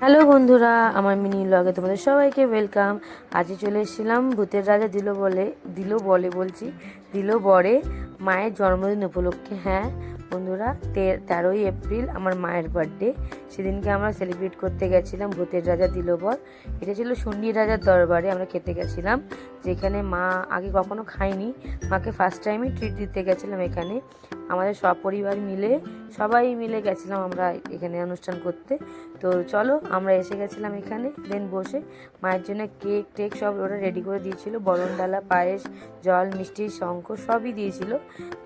Hello বন্ধুরা, আমার mini ব্লগে তোমাদের সবাইকে ওয়েলকাম। আজকে চলে এসেছিলাম ভূতের রাজা দিল বরে মায়ের জন্মদিন উপলক্ষে। হ্যাঁ বন্ধুরা, 13ই এপ্রিল আমার মায়ের বার্থডে। সেদিনকে আমরা সেলিব্রেট করতে গেছিলাম ভূতের রাজা দিল বর। এটা ছিল শুন্ডির রাজার দরবারে আমরা খেতে গেছিলাম, যেখানে মা আগে কখনো খায়নি। মাকে ফার্স্ট টাইমই ট্রিট দিতে গেছিলাম এখানে। আমাদের সপরিবার মিলে সবাই মিলে গেছিলাম আমরা এখানে অনুষ্ঠান করতে। তো চলো, আমরা এসে গেছিলাম এখানে। দেন বসে মায়ের জন্য কেক টেক সব ওরা রেডি করে দিয়েছিল, বরণ ডালা, পায়েস, জল, মিষ্টি, শঙ্খ সবই দিয়েছিল।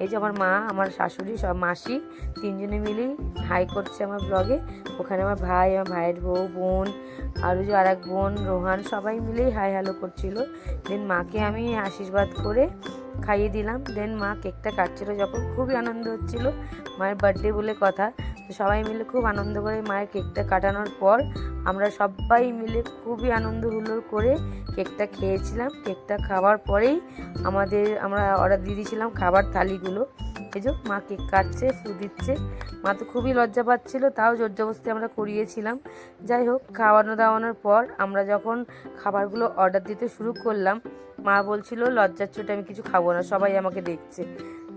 এই যে আমার মা, আমার শাশুড়ি, সব মাসি, তিনজনে মিলেই হাই করছে আমার ব্লগে। ওখানে আমার ভাই, আমার ভাইয়ের বউ, বোন, আর ওই যে আর এক বোন রোহান, সবাই মিলেই হাই হ্যালো করছিল। দেন মাকে আমি আশীর্বাদ করে খাইয়ে দিলাম। দেন মা কেকটা কাটছিল যখন, খুবই আনন্দ হচ্ছিল, মায়ের বার্থডে বলে কথা। তো সবাই মিলে খুব আনন্দ করে মায়ের কেকটা কাটানোর পর আমরা সবাই মিলে খুবই আনন্দ হুল্লোড় করে কেকটা খেয়েছিলাম। কেকটা খাওয়ার পরেই আমরা অর্ডার দিয়ে দিয়েছিলাম খাবার থালিগুলো। এই যে মা কেক কাটছে, ফু দিচ্ছে। মা তো খুবই লজ্জা পাচ্ছিল, তাও জোর জবরদস্তি আমরা করিয়েছিলাম। যাই হোক, খাওয়ানো দাওয়ানোর পর আমরা যখন খাবারগুলো অর্ডার দিতে শুরু করলাম, মা বলছিল লজ্জার চোটে আমি কিছু খাবো না, সবাই আমাকে দেখছে।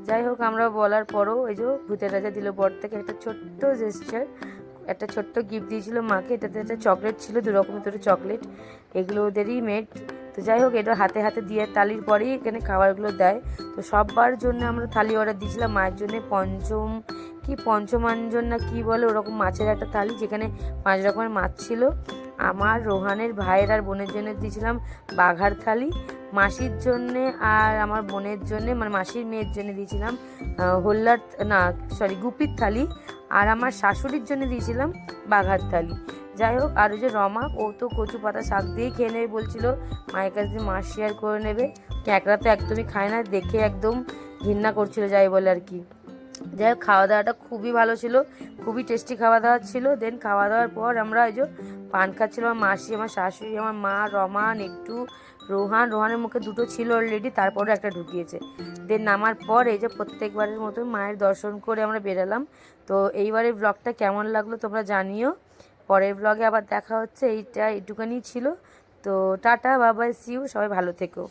যাই হোক, আমরা বলার পরও এই যে ভূতের রাজা দিল বর থেকে একটা ছোট্ট জেস্চার, একটা ছোট্ট গিফট দিয়েছিল মাকে। এটাতে একটা চকলেট ছিল, 2 রকমের দুটো চকলেট, এগুলো ওদেরই মেড। তো যাই হোক, এটা হাতে হাতে দিয়ে তালির পরেই এখানে খাবারগুলো দেয়। তো সববার জন্য আমরা থালি অর্ডার দিয়েছিলাম। মায়ের জন্য পঞ্চমাঞ্জন না কি বলে ওরকম মাছের একটা থালি, যেখানে 5 রকমের মাছ ছিল। আমার, রোহানের ভাইয়ের আর বোনের জন্য দিয়েছিলাম বাঘার থালি। মাসির জন্যে আর আমার বোনের জন্যে, মানে মাসির মেয়ের জন্য দিয়েছিলাম গুপির থালি। আর আমার শাশুড়ির জন্য দিয়েছিলাম বাঘার থালি। যাই হোক, আর ওই যে রমা, ও তো কচু পাতা শাক দিয়েই খেয়ে নেবে বলছিল, মায়ের কাছ দিয়ে মাছ শেয়ার করে নেবে। ক্যাঁকড়া তো একদমই খায় না, দেখে একদম ঘৃণা করছিল যাই বলে আর কি। যাই হোক, খাওয়া দাওয়াটা খুবই ভালো ছিল, খুবই টেস্টি খাওয়া দাওয়া ছিল। দেন খাওয়া দাওয়ার পর আমরা এই যে পান খাচ্ছিলাম, আমার মাসি, আমার শাশুড়ি, আমার মা, রমা, একটু রোহানের মুখে 2টো ছিল অলরেডি, তারপরে একটা ঢুকিয়েছে। দেন নামার পর এই যে প্রত্যেকবারের মতো মায়ের দর্শন করে আমরা বেরালাম। তো এইবারের ব্লগটা কেমন লাগলো তোমরা জানিও। পরের ব্লগে আবার দেখা হচ্ছে। এইটুখানি ছিল। তো tata, bye bye, see you, সবাই ভালো থেকো।